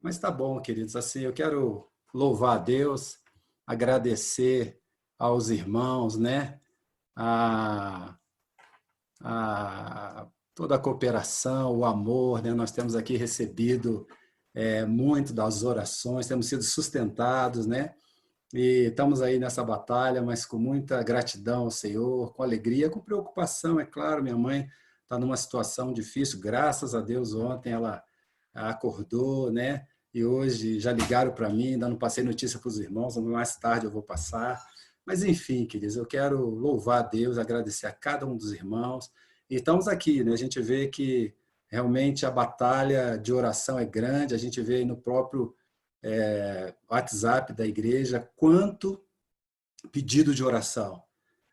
Mas tá bom, queridos. Assim, eu quero louvar a Deus, agradecer aos irmãos, né? A, toda a cooperação, o amor, né? Nós temos aqui recebido muito das orações, temos sido sustentados, né? E estamos aí nessa batalha, mas com muita gratidão ao Senhor, com alegria, com preocupação, é claro. Minha mãe está numa situação difícil, graças a Deus, ontem ela acordou, né? E hoje já ligaram para mim, ainda não passei notícia para os irmãos, mais tarde eu vou passar. Mas enfim, queridos, eu quero louvar a Deus, agradecer a cada um dos irmãos. E estamos aqui, né? A gente vê que realmente a batalha de oração é grande, a gente vê aí no próprio WhatsApp da igreja quanto pedido de oração,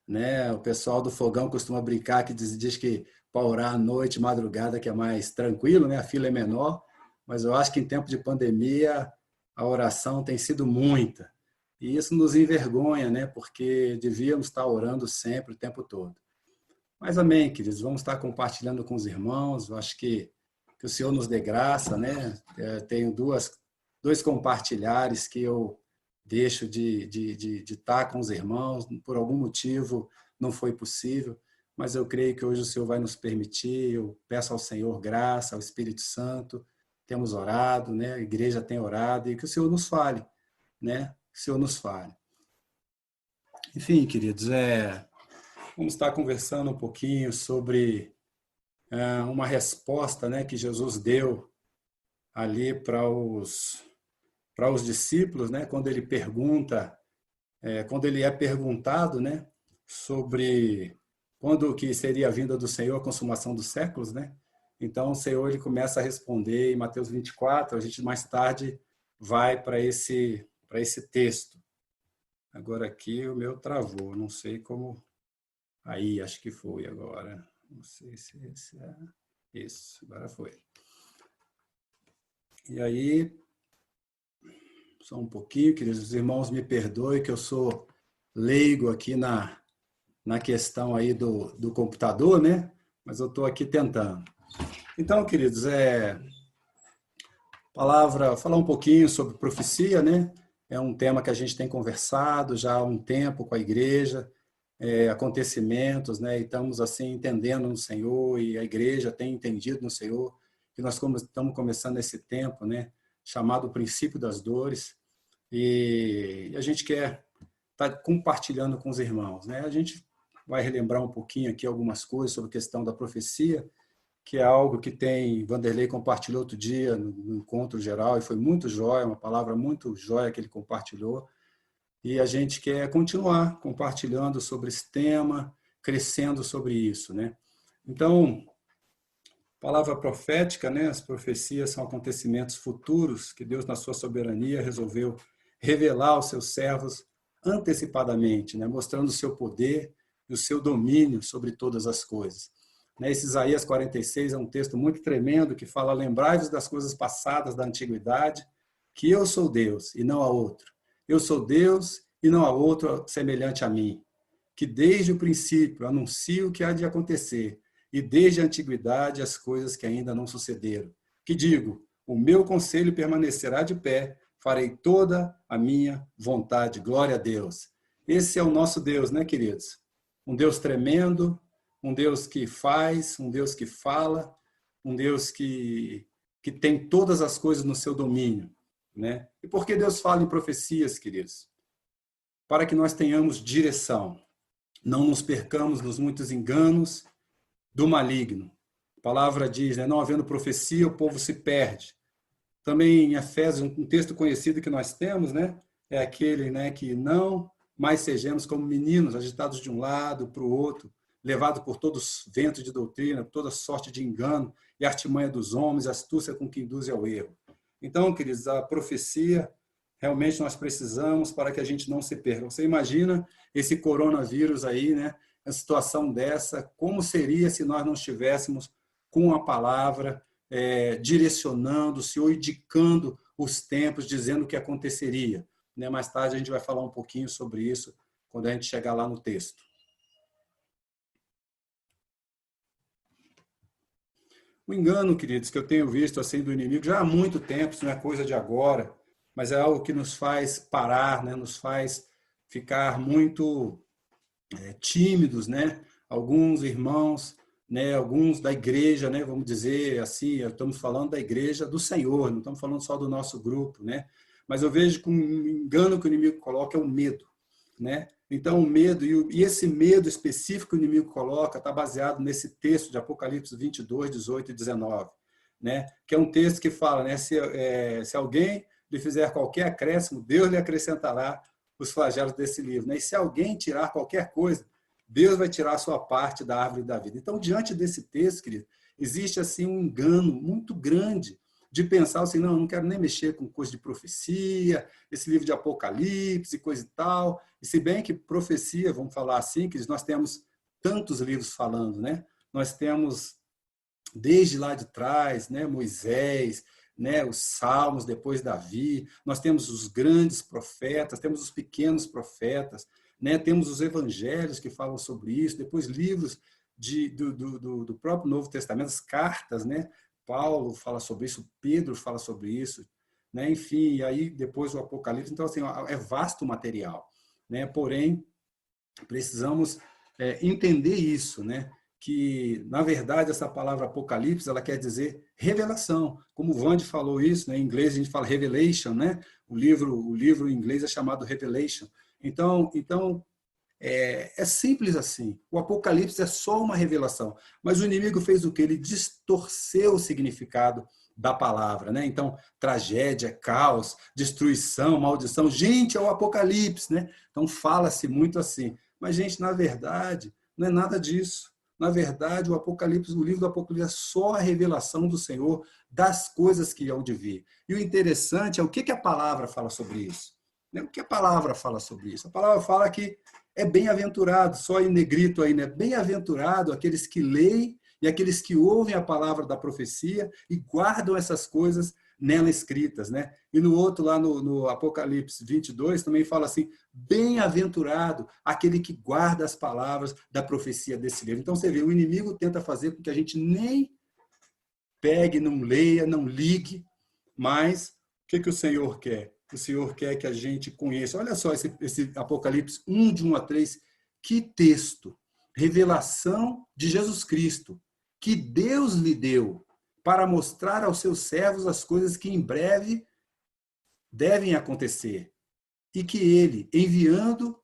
né? O pessoal do fogão costuma brincar que diz que para orar à noite, madrugada, que é mais tranquilo, né? A fila é menor, mas eu acho que em tempo de pandemia a oração tem sido muita. E isso nos envergonha, né? Porque devíamos estar orando sempre, o tempo todo. Mas amém, queridos, vamos estar compartilhando com os irmãos. Eu acho que o Senhor nos dê graça, né? Tenho dois compartilhares que eu deixo de estar com os irmãos, por algum motivo não foi possível, mas eu creio que hoje o Senhor vai nos permitir. Eu peço ao Senhor graça, ao Espírito Santo. Temos orado, né? A igreja tem orado, e que o Senhor nos fale, né? Que o Senhor nos fale. Enfim, queridos, vamos estar conversando um pouquinho sobre uma resposta, né, que Jesus deu ali para os discípulos, né, quando ele pergunta, quando ele é perguntado, né, sobre quando que seria a vinda do Senhor, a consumação dos séculos, né? Então o Senhor ele começa a responder em Mateus 24. A gente mais tarde vai para esse texto. Agora aqui o meu travou, não sei como. Aí, acho que foi agora. Não sei se esse é. Isso, agora foi. E aí, só um pouquinho, queridos irmãos, me perdoem que eu sou leigo aqui na questão aí do computador, né? Mas eu estou aqui tentando. Então, queridos, falar um pouquinho sobre profecia, né? É um tema que a gente tem conversado já há um tempo com a igreja, acontecimentos, né? E estamos assim entendendo no Senhor, e a igreja tem entendido no Senhor, que nós estamos começando esse tempo, né? Chamado o princípio das dores, e a gente quer estar compartilhando com os irmãos, né? A gente vai relembrar um pouquinho aqui algumas coisas sobre a questão da profecia, que é algo que Vanderlei compartilhou outro dia no encontro geral, e foi muito jóia, uma palavra muito jóia que ele compartilhou. E a gente quer continuar compartilhando sobre esse tema, crescendo sobre isso, né? Então, palavra profética, né? As profecias são acontecimentos futuros que Deus, na sua soberania, resolveu revelar aos seus servos antecipadamente, né? Mostrando o seu poder e o seu domínio sobre todas as coisas. Esse Isaías 46 é um texto muito tremendo que fala: lembrai-vos das coisas passadas da antiguidade, que eu sou Deus e não há outro. Eu sou Deus e não há outro semelhante a mim, que desde o princípio anuncio o que há de acontecer, e desde a antiguidade as coisas que ainda não sucederam. Que digo, o meu conselho permanecerá de pé, farei toda a minha vontade. Glória a Deus. Esse é o nosso Deus, né, queridos? Um Deus tremendo, um Deus que faz, um Deus que fala, um Deus que tem todas as coisas no seu domínio, né? E por que Deus fala em profecias, queridos? Para que nós tenhamos direção, não nos percamos nos muitos enganos do maligno. A palavra diz, né, não havendo profecia, o povo se perde. Também em Efésios, um texto conhecido que nós temos, né, é aquele, né, que não mais sejamos como meninos, agitados de um lado para o outro, levados por todos os ventos de doutrina, toda sorte de engano e artimanha dos homens, astúcia com que induz ao erro. Então, queridos, a profecia realmente nós precisamos para que a gente não se perca. Você imagina esse coronavírus aí, né? A situação dessa, como seria se nós não estivéssemos com a palavra direcionando, o Senhor indicando os tempos, dizendo o que aconteceria. Né? Mais tarde a gente vai falar um pouquinho sobre isso quando a gente chegar lá no texto. O engano, queridos, que eu tenho visto assim do inimigo já há muito tempo, isso não é coisa de agora, mas é algo que nos faz parar, né? Nos faz ficar muito tímidos, né? Alguns irmãos, né? Alguns da igreja, né? Vamos dizer assim, estamos falando da igreja do Senhor, não estamos falando só do nosso grupo, né? Mas eu vejo que um engano que o inimigo coloca é o medo, né? Então, o medo, e esse medo específico que o inimigo coloca está baseado nesse texto de Apocalipse 22, 18 e 19, né? Que é um texto que fala, né? Se alguém lhe fizer qualquer acréscimo, Deus lhe acrescentará os flagelos desse livro, né? E se alguém tirar qualquer coisa, Deus vai tirar a sua parte da árvore da vida. Então, diante desse texto, querido, existe assim um engano muito grande de pensar assim, não, eu não quero nem mexer com coisa de profecia, esse livro de Apocalipse, coisa e tal. E se bem que profecia, vamos falar assim, que nós temos tantos livros falando, né? Nós temos desde lá de trás, né, Moisés, né, os Salmos, depois Davi, nós temos os grandes profetas, temos os pequenos profetas, né, temos os evangelhos que falam sobre isso, depois livros do próprio Novo Testamento, as cartas, né, Paulo fala sobre isso, Pedro fala sobre isso, né, enfim, e aí depois o Apocalipse, então assim, é vasto o material, né, porém, precisamos entender isso, né? Que, na verdade, essa palavra Apocalipse, ela quer dizer revelação. Como o Vande falou isso, né? Em inglês a gente fala Revelation, né? O livro em inglês é chamado Revelation. Então é simples assim. O Apocalipse é só uma revelação. Mas o inimigo fez o quê? Ele distorceu o significado da palavra, né? Então, tragédia, caos, destruição, maldição. Gente, é o Apocalipse, né? Então, fala-se muito assim. Mas, gente, na verdade, não é nada disso. Na verdade, o Apocalipse, o livro do Apocalipse é só a revelação do Senhor das coisas que hão de vir. E o interessante é o que a palavra fala sobre isso. O que a palavra fala sobre isso? A palavra fala que é bem-aventurado, só em negrito aí, né? Bem-aventurado aqueles que leem e aqueles que ouvem a palavra da profecia e guardam essas coisas nela escritas, né? E no outro, lá no Apocalipse 22, também fala assim, bem-aventurado aquele que guarda as palavras da profecia desse livro. Então, você vê, o inimigo tenta fazer com que a gente nem pegue, não leia, não ligue, mas o que o Senhor quer? O Senhor quer que a gente conheça. Olha só esse Apocalipse 1, de 1 a 3. Que texto! Revelação de Jesus Cristo, que Deus lhe deu para mostrar aos seus servos as coisas que em breve devem acontecer. E que ele, enviando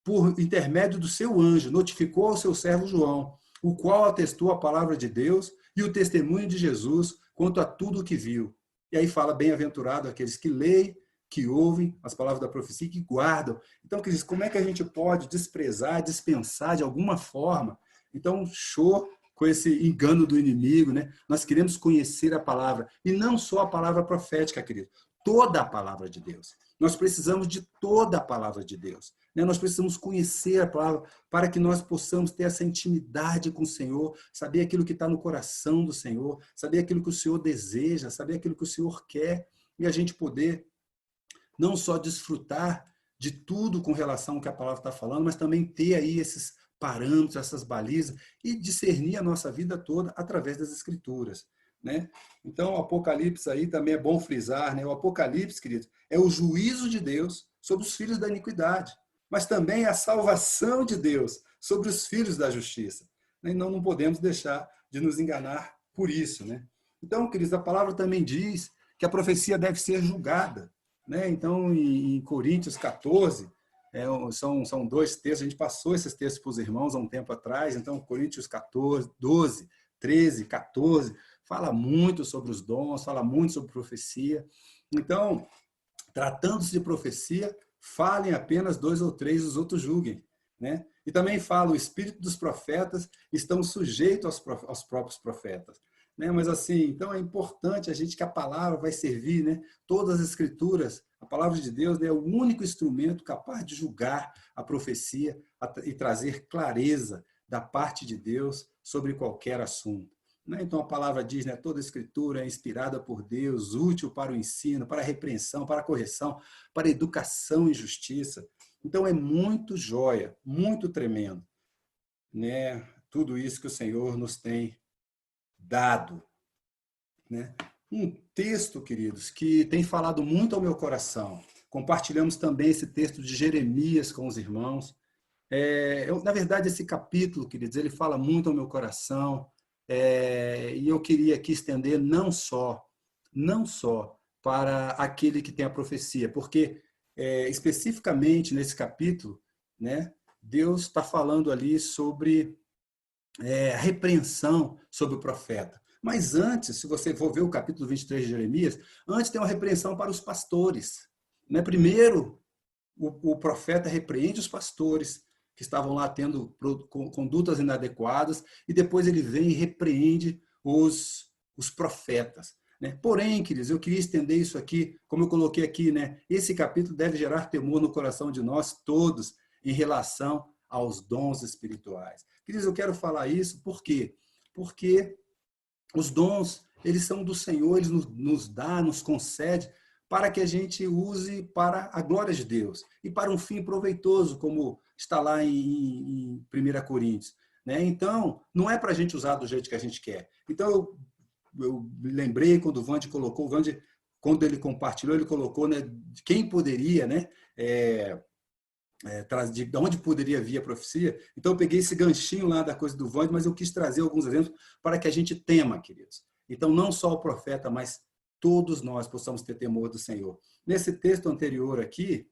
por intermédio do seu anjo, notificou ao seu servo João, o qual atestou a palavra de Deus e o testemunho de Jesus quanto a tudo o que viu. E aí fala, bem-aventurado aqueles que leem, que ouvem as palavras da profecia e que guardam. Então, queridos, como é que a gente pode desprezar, dispensar de alguma forma? Então, show com esse engano do inimigo, né? Nós queremos conhecer a palavra, e não só a palavra profética, querido, toda a palavra de Deus. Nós precisamos de toda a palavra de Deus. Né? Nós precisamos conhecer a palavra para que nós possamos ter essa intimidade com o Senhor, saber aquilo que está no coração do Senhor, saber aquilo que o Senhor deseja, saber aquilo que o Senhor quer, e a gente poder não só desfrutar de tudo com relação ao que a palavra está falando, mas também ter aí esses parâmetros, essas balizas, e discernir a nossa vida toda através das Escrituras. Né? Então, o Apocalipse aí também é bom frisar, né? O Apocalipse, querido, é o juízo de Deus sobre os filhos da iniquidade, mas também é a salvação de Deus sobre os filhos da justiça. E não podemos deixar de nos enganar por isso. Né? Então, queridos, a palavra também diz que a profecia deve ser julgada. Né? Então, em Coríntios 14, são dois textos, a gente passou esses textos para os irmãos há um tempo atrás, então Coríntios 14, 12, 13, 14, fala muito sobre os dons, fala muito sobre profecia. Então, tratando-se de profecia, falem apenas 2 ou 3, os outros julguem. Né? E também fala, o espírito dos profetas estão sujeitos aos próprios profetas. Né? Mas assim, então é importante a gente que a palavra vai servir, né? Todas as escrituras, a palavra de Deus, né, é o único instrumento capaz de julgar a profecia e trazer clareza da parte de Deus sobre qualquer assunto. Né? Então a palavra diz, né, toda a escritura é inspirada por Deus, útil para o ensino, para a repreensão, para a correção, para a educação em justiça. Então é muito joia, muito tremendo, né? Tudo isso que o Senhor nos tem dado, né? Um texto, queridos, que tem falado muito ao meu coração. Compartilhamos também esse texto de Jeremias com os irmãos. Na verdade, esse capítulo, queridos, ele fala muito ao meu coração, e eu queria aqui estender não só para aquele que tem a profecia, porque especificamente nesse capítulo, né, Deus está falando ali sobre a repreensão sobre o profeta. Mas antes, se você for ver o capítulo 23 de Jeremias, antes tem uma repreensão para os pastores. Né? Primeiro, o profeta repreende os pastores que estavam lá tendo condutas inadequadas, e depois ele vem e repreende os profetas. Né? Porém, queridos, eu queria estender isso aqui, como eu coloquei aqui, né? Esse capítulo deve gerar temor no coração de nós todos em relação aos dons espirituais. Queridos, eu quero falar isso por quê? Porque os dons, eles são do Senhor, eles nos dá, nos concede, para que a gente use para a glória de Deus e para um fim proveitoso, como está lá em 1 Coríntios. Né? Então, não é para a gente usar do jeito que a gente quer. Então, eu me lembrei quando o Vande colocou, quando ele compartilhou, ele colocou, né, de quem poderia, né, de onde poderia vir a profecia. Então, eu peguei esse ganchinho lá da coisa do Vande, mas eu quis trazer alguns exemplos para que a gente tema, queridos. Então, não só o profeta, mas todos nós possamos ter temor do Senhor. Nesse texto anterior aqui,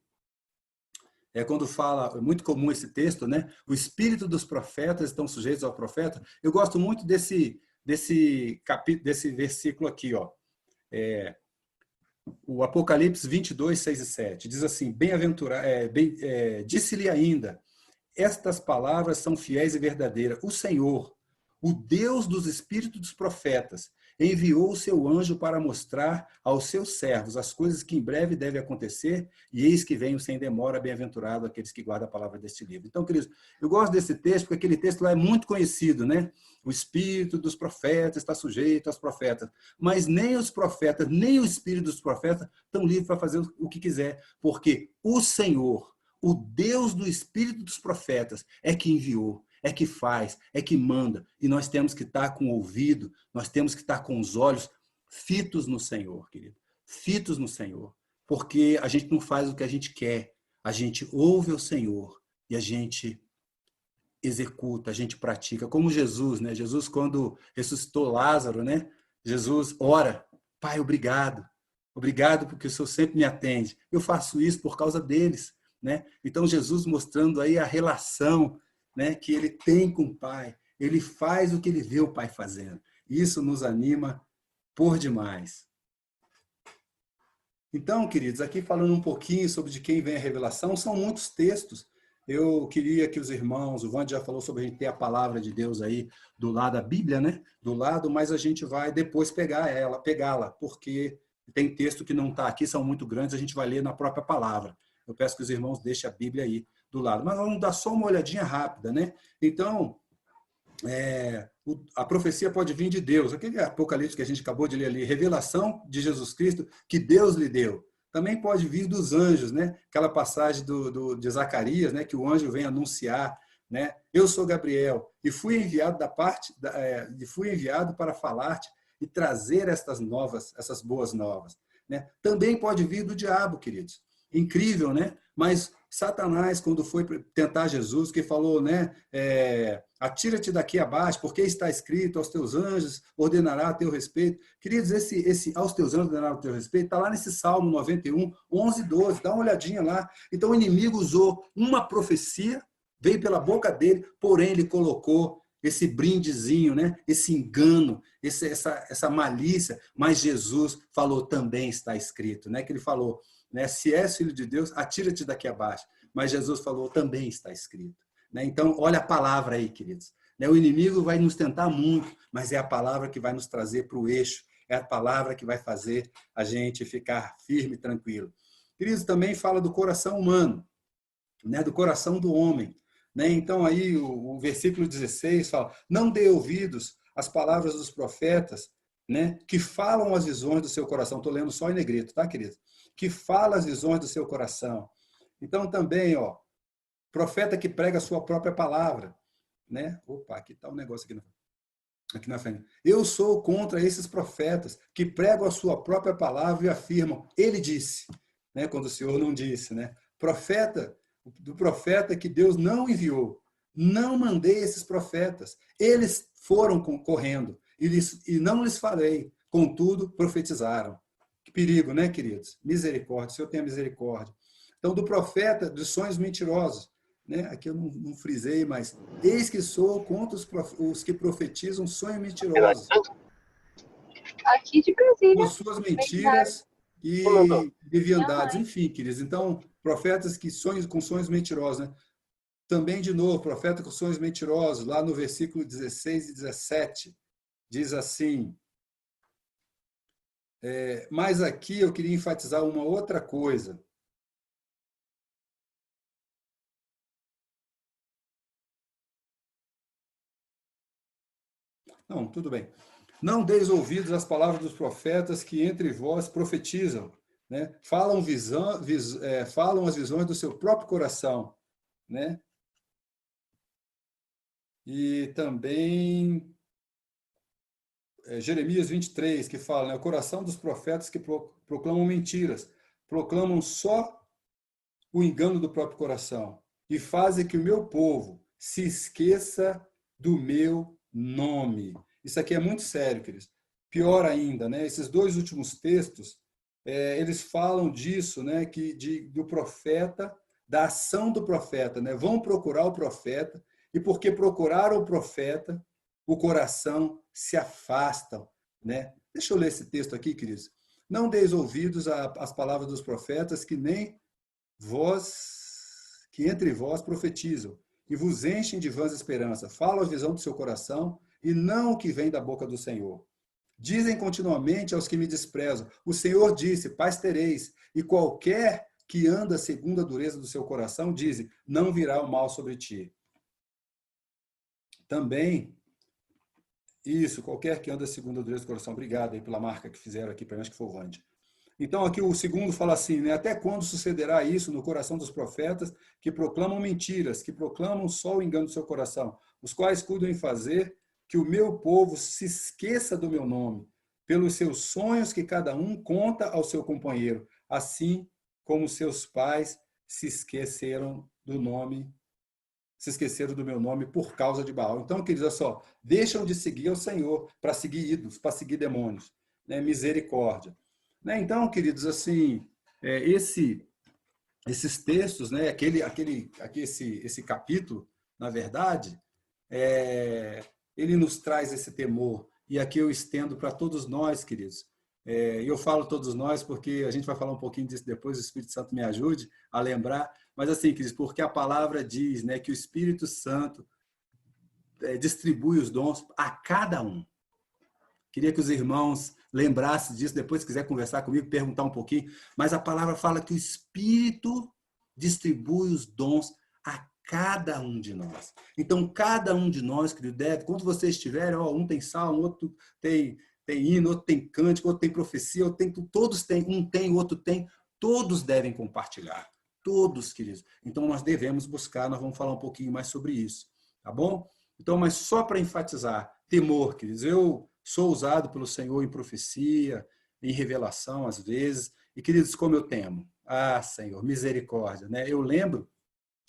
quando fala, é muito comum esse texto, né? O espírito dos profetas estão sujeitos ao profeta. Eu gosto muito desse capítulo, desse versículo aqui, ó. O Apocalipse 22, 6 e 7. Diz assim, disse-lhe ainda, estas palavras são fiéis e verdadeiras. O Senhor, o Deus dos espíritos dos profetas, enviou o seu anjo para mostrar aos seus servos as coisas que em breve devem acontecer, e eis que venho sem demora, bem-aventurado aqueles que guardam a palavra deste livro. Então, queridos, eu gosto desse texto, porque aquele texto lá é muito conhecido, né? O espírito dos profetas está sujeito aos profetas, mas nem os profetas, nem o espírito dos profetas estão livres para fazer o que quiser, porque o Senhor, o Deus do espírito dos profetas, é que enviou, é que faz, é que manda. E nós temos que estar com o ouvido, nós temos que estar com os olhos fitos no Senhor, querido. Fitos no Senhor. Porque a gente não faz o que a gente quer. A gente ouve o Senhor e a gente executa, a gente pratica. Como Jesus, né? Jesus, quando ressuscitou Lázaro, né? Jesus ora, Pai, obrigado. Obrigado porque o Senhor sempre me atende. Eu faço isso por causa deles. Né? Então, Jesus mostrando aí a relação, né, que ele tem com o Pai. Ele faz o que ele vê o Pai fazendo. Isso nos anima por demais. Então, queridos, aqui falando um pouquinho sobre de quem vem a revelação, são muitos textos. Eu queria que os irmãos, o Vande já falou sobre a gente ter a palavra de Deus aí do lado da Bíblia, né? Do lado, mas a gente vai depois pegá-la, porque tem texto que não está aqui, são muito grandes, a gente vai ler na própria palavra. Eu peço que os irmãos deixem a Bíblia aí do lado. Mas vamos dar só uma olhadinha rápida, né? Então, a profecia pode vir de Deus. Aquele Apocalipse que a gente acabou de ler ali, revelação de Jesus Cristo que Deus lhe deu. Também pode vir dos anjos, né? Aquela passagem de Zacarias, né? Que o anjo vem anunciar, né? Eu sou Gabriel e fui enviado fui enviado para falar-te e trazer essas boas novas, né? Também pode vir do diabo, queridos. Incrível, né? Mas Satanás, quando foi tentar Jesus, que falou, né? Atira-te daqui abaixo, porque está escrito, aos teus anjos ordenará a teu respeito. Queridos, esse aos teus anjos ordenará a teu respeito, está lá nesse Salmo 91, 11 e 12, dá uma olhadinha lá. Então o inimigo usou uma profecia, veio pela boca dele, porém ele colocou esse brindezinho, né? Esse engano, essa malícia, mas Jesus falou, também está escrito, né? Que ele falou, né? Se és filho de Deus, atira-te daqui abaixo. Mas Jesus falou, também está escrito. Né? Então, olha a palavra aí, queridos. Né? O inimigo vai nos tentar muito, mas é a palavra que vai nos trazer para o eixo, é a palavra que vai fazer a gente ficar firme e tranquilo. Queridos, também fala do coração humano, né? Do coração do homem. Né? Então, aí o versículo 16 fala, não dê ouvidos às palavras dos profetas, né? Que falam as visões do seu coração. Estou lendo só em negrito, tá, queridos? Que fala as visões do seu coração. Então, também, ó, profeta que prega a sua própria palavra, né? Opa, aqui está um negócio aqui. aqui na frente. Eu sou contra esses profetas que pregam a sua própria palavra e afirmam, ele disse, né, quando o Senhor não disse, né? Do profeta que Deus não enviou. Não mandei esses profetas. Eles foram correndo e não lhes falei. Contudo, profetizaram. Que perigo, né, queridos? Misericórdia, o Senhor tenha misericórdia. Então, do profeta, dos sonhos mentirosos. Né? Aqui eu não frisei, mas eis que sou contra os que profetizam sonhos mentirosos. Aqui de Brasília. Com suas mentiras e leviandades. Enfim, queridos. Então, profetas que sonham com sonhos mentirosos. Né? Também, de novo, profeta com sonhos mentirosos, lá no versículo 16 e 17, diz assim, mas aqui eu queria enfatizar uma outra coisa. Não, tudo bem. Não deis ouvidos às palavras dos profetas que entre vós profetizam, né? Falam as visões do seu próprio coração, né? E também Jeremias 23, que fala, né? O coração dos profetas que proclamam mentiras, proclamam só o engano do próprio coração e fazem que o meu povo se esqueça do meu nome. Isso aqui é muito sério, queridos. Pior ainda, né? Esses dois últimos textos, eles falam disso, né? Do profeta, da ação do profeta, né? Vão procurar o profeta e porque procuraram o profeta, o coração se afastam, né? Deixa eu ler esse texto aqui, queridos. Não deis ouvidos às palavras dos profetas que entre vós profetizam e vos enchem de vãs esperanças. Falam a visão do seu coração e não o que vem da boca do Senhor. Dizem continuamente aos que me desprezam, o Senhor disse, paz tereis, e qualquer que anda segundo a dureza do seu coração, diz, não virá o mal sobre ti. Também, isso, qualquer que anda segundo a dureza do coração. Obrigado aí pela marca que fizeram aqui, para mim, acho que foi o Vande. Então, aqui o segundo fala assim, né? Até quando sucederá isso no coração dos profetas que proclamam mentiras, que proclamam só o engano do seu coração, os quais cuidam em fazer que o meu povo se esqueça do meu nome, pelos seus sonhos que cada um conta ao seu companheiro, assim como seus pais se esqueceram do meu nome por causa de Baal. Então, queridos, olha só, deixam de seguir ao Senhor para seguir ídolos, para seguir demônios. Né? Misericórdia. Né? Então, queridos, assim, esses textos, né? Esse capítulo, na verdade, ele nos traz esse temor. E aqui eu estendo para todos nós, queridos. E eu falo todos nós porque a gente vai falar um pouquinho disso depois, o Espírito Santo me ajude a lembrar. Mas assim, queridos, porque a palavra diz, né, que o Espírito Santo distribui os dons a cada um. Queria que os irmãos lembrassem disso, depois se quiser conversar comigo, perguntar um pouquinho. Mas a palavra fala que o Espírito distribui os dons a cada um de nós. Então, cada um de nós, querido, deve, quando vocês estiverem, um tem salmo, outro tem hino, outro tem cântico, outro tem profecia, todos têm, um tem, outro tem, todos devem compartilhar. Todos, queridos. Então, nós devemos buscar, nós vamos falar um pouquinho mais sobre isso. Tá bom? Então, mas só para enfatizar, temor, queridos. Eu sou usado pelo Senhor em profecia, em revelação, às vezes. E, queridos, como eu temo? Ah, Senhor, misericórdia. Né? Eu lembro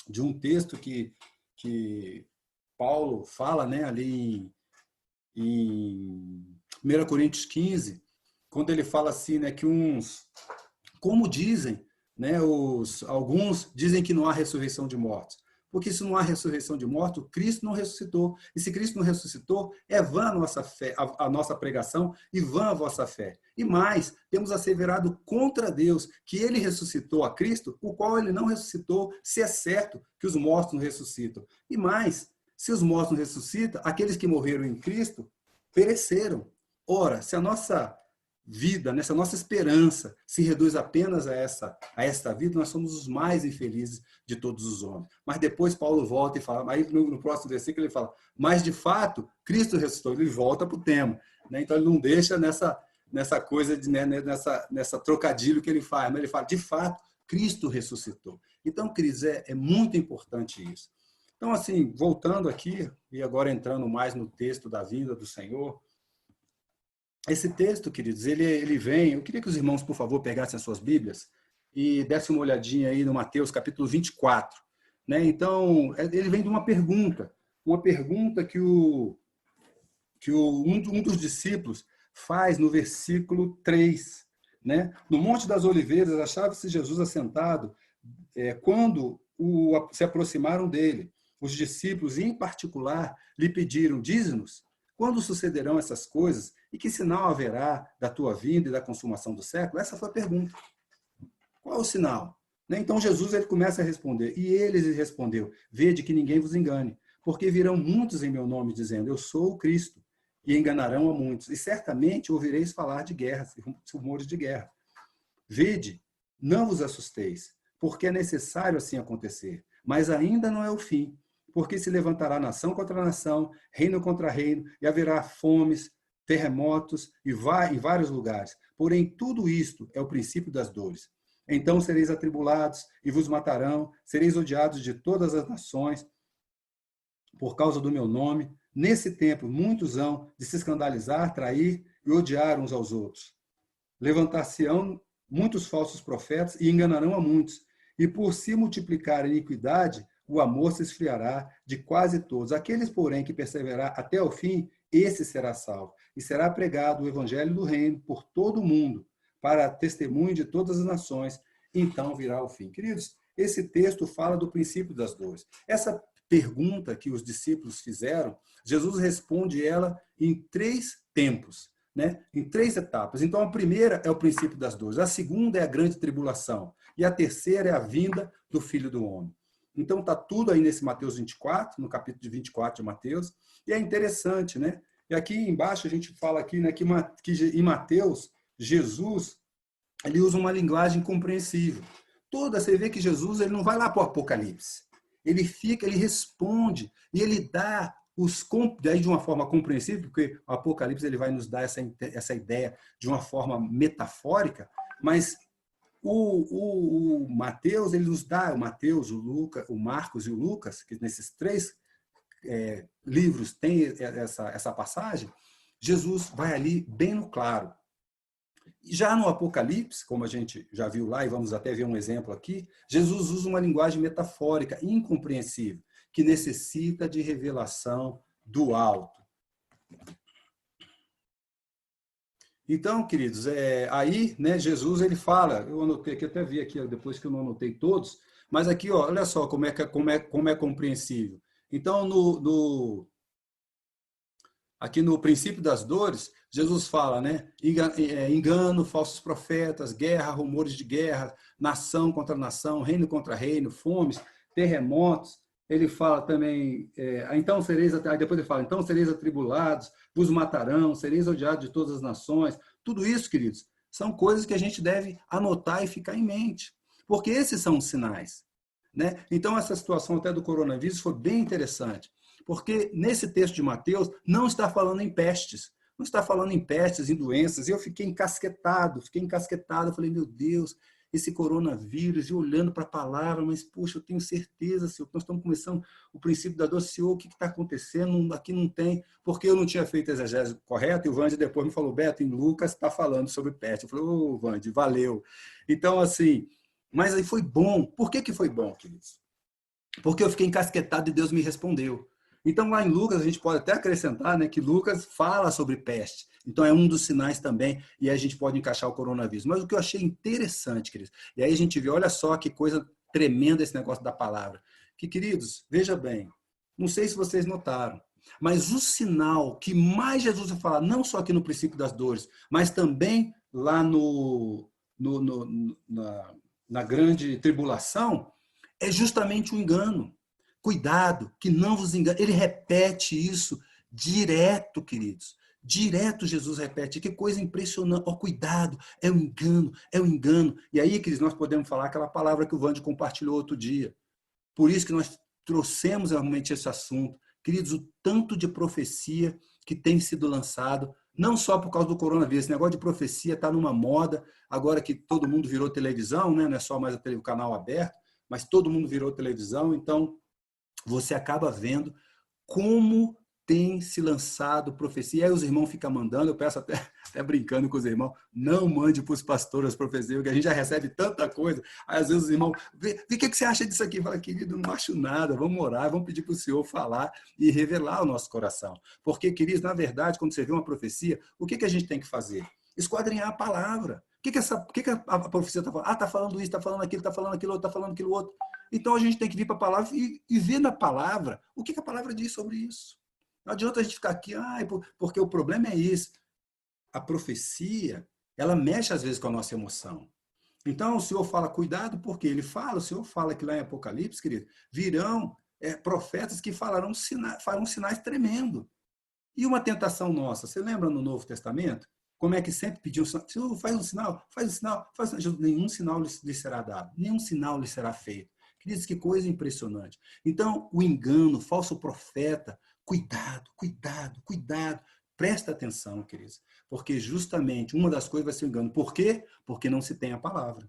de um texto que Paulo fala, né, ali em 1 Coríntios 15, quando ele fala assim, né, que como dizem, né, alguns dizem que não há ressurreição de mortos. Porque se não há ressurreição de mortos, Cristo não ressuscitou. E se Cristo não ressuscitou, é vã a nossa fé, a nossa pregação e vã a vossa fé. E mais, temos asseverado contra Deus que ele ressuscitou a Cristo, o qual ele não ressuscitou, se é certo que os mortos não ressuscitam. E mais, se os mortos não ressuscitam, aqueles que morreram em Cristo pereceram. Ora, se a nossa vida, nessa nossa esperança se reduz apenas a esta vida, nós somos os mais infelizes de todos os homens. Mas depois Paulo volta e fala, aí no próximo versículo ele fala, mas de fato, Cristo ressuscitou, ele volta para o tema. Né? Então ele não deixa nessa coisa, nessa trocadilho que ele faz, mas ele fala, de fato, Cristo ressuscitou. Então, queridos, é muito importante isso. Então, assim, voltando aqui, e agora entrando mais no texto da vinda do Senhor, esse texto, queridos, ele vem... Eu queria que os irmãos, por favor, pegassem as suas Bíblias e dessem uma olhadinha aí no Mateus, capítulo 24. Né? Então, ele vem de uma pergunta que um dos discípulos faz no versículo 3. Né? No Monte das Oliveiras, achava-se Jesus assentado quando se aproximaram dele. Os discípulos, em particular, lhe pediram: dize-nos, quando sucederão essas coisas e que sinal haverá da tua vinda e da consumação do século? Essa foi a pergunta. Qual é o sinal? Então Jesus ele começa a responder, e ele lhes respondeu: vede que ninguém vos engane, porque virão muitos em meu nome dizendo: eu sou o Cristo, e enganarão a muitos, e certamente ouvireis falar de guerras, rumores de guerra. Vede, não vos assusteis, porque é necessário assim acontecer, mas ainda não é o fim, porque se levantará nação contra nação, reino contra reino, e haverá fomes, terremotos em vários lugares. Porém, tudo isto é o princípio das dores. Então sereis atribulados e vos matarão, sereis odiados de todas as nações por causa do meu nome. Nesse tempo, muitos hão de se escandalizar, trair e odiar uns aos outros. Levantar-se-ão muitos falsos profetas e enganarão a muitos. E por se multiplicar a iniquidade, o amor se esfriará de quase todos. Aqueles, porém, que perseverar até o fim, esse será salvo. E será pregado o evangelho do reino por todo o mundo, para testemunho de todas as nações, então virá o fim. Queridos, esse texto fala do princípio das dores. Essa pergunta que os discípulos fizeram, Jesus responde ela em 3 tempos, né? Em 3 etapas. Então, a primeira é o princípio das dores, a segunda é a grande tribulação, e a terceira é a vinda do Filho do Homem. Então, está tudo aí nesse Mateus 24, no capítulo de 24 de Mateus, e é interessante, né? E aqui embaixo a gente fala aqui, né, que em Mateus, Jesus, ele usa uma linguagem compreensível. Você vê que Jesus ele não vai lá para o Apocalipse. Ele responde, e ele dá daí de uma forma compreensível, porque o Apocalipse ele vai nos dar essa ideia de uma forma metafórica, mas o Mateus, ele nos dá, o Mateus, o Lucas, o Marcos e o Lucas, que nesses 3 livros tem essa passagem, Jesus vai ali bem no claro. Já no Apocalipse, como a gente já viu lá, e vamos até ver um exemplo aqui, Jesus usa uma linguagem metafórica, incompreensível, que necessita de revelação do alto. Então, queridos, aí, né, Jesus ele fala, eu anotei aqui, até vi aqui, depois que eu não anotei todos, mas aqui, ó, olha só como é compreensível. Então, aqui no princípio das dores, Jesus fala, né? Engano, falsos profetas, guerra, rumores de guerra, nação contra nação, reino contra reino, fomes, terremotos. Ele fala também, então sereis, aí depois ele fala, então sereis atribulados, vos matarão, sereis odiados de todas as nações. Tudo isso, queridos, são coisas que a gente deve anotar e ficar em mente, porque esses são os sinais. Né? Então, essa situação até do coronavírus foi bem interessante, porque nesse texto de Mateus não está falando em pestes, não está falando em pestes, em doenças, e eu fiquei encasquetado, eu falei, meu Deus, esse coronavírus, e olhando para a palavra, mas, puxa, eu tenho certeza, Senhor, que nós estamos começando o princípio da dor, Senhor, o que está acontecendo? Aqui não tem, porque eu não tinha feito a exegese correta, e o Vande depois me falou, Beto, em Lucas está falando sobre peste. Eu falei, ô, Vande, valeu. Então, assim, mas aí foi bom. Por que foi bom, queridos? Porque eu fiquei encasquetado e Deus me respondeu. Então, lá em Lucas, a gente pode até acrescentar, né, que Lucas fala sobre peste. Então, é um dos sinais também, e aí a gente pode encaixar o coronavírus. Mas o que eu achei interessante, queridos, e aí a gente vê, olha só que coisa tremenda esse negócio da palavra. Que, queridos, veja bem, não sei se vocês notaram, mas o sinal que mais Jesus vai falar, não só aqui no princípio das dores, mas também lá na grande tribulação, é justamente o engano. Cuidado, que não vos engane. Ele repete isso direto, queridos. Direto Jesus repete. Que coisa impressionante. Oh, cuidado, é um engano, é um engano. E aí, queridos, nós podemos falar aquela palavra que o Vande compartilhou outro dia. Por isso que nós trouxemos realmente esse assunto. Queridos, o tanto de profecia que tem sido lançado, não só por causa do coronavírus, esse negócio de profecia está numa moda, agora que todo mundo virou televisão, né? Não é só mais o canal aberto, mas todo mundo virou televisão, então você acaba vendo como tem se lançado profecia. Aí os irmãos ficam mandando, eu peço até brincando com os irmãos, não mande para os pastores as profecias, porque a gente já recebe tanta coisa. Aí às vezes os irmãos, vê o que você acha disso aqui? Fala, querido, não acho nada, vamos orar, vamos pedir para o Senhor falar e revelar o nosso coração. Porque, queridos, na verdade, quando você vê uma profecia, o que a gente tem que fazer? Esquadrinhar a palavra. O que a profecia está falando? Ah, está falando isso, está falando aquilo, está falando aquilo outro, está falando aquilo outro. Então a gente tem que vir para a palavra e ver na palavra o que a palavra diz sobre isso. Não adianta a gente ficar aqui, porque o problema é isso. A profecia, ela mexe às vezes com a nossa emoção. Então o Senhor fala, cuidado, porque ele fala, o Senhor fala que lá em Apocalipse, querido, virão profetas que farão sinais tremendos. E uma tentação nossa, você lembra no Novo Testamento? Como é que sempre pediam, Senhor, faz um sinal, faz um sinal, faz um sinal. Nenhum sinal lhe será dado, nenhum sinal lhe será feito. Queridos, que coisa impressionante. Então, o engano, o falso profeta, cuidado, cuidado, cuidado. Presta atenção, queridos, porque justamente uma das coisas vai ser o engano. Por quê? Porque não se tem a palavra.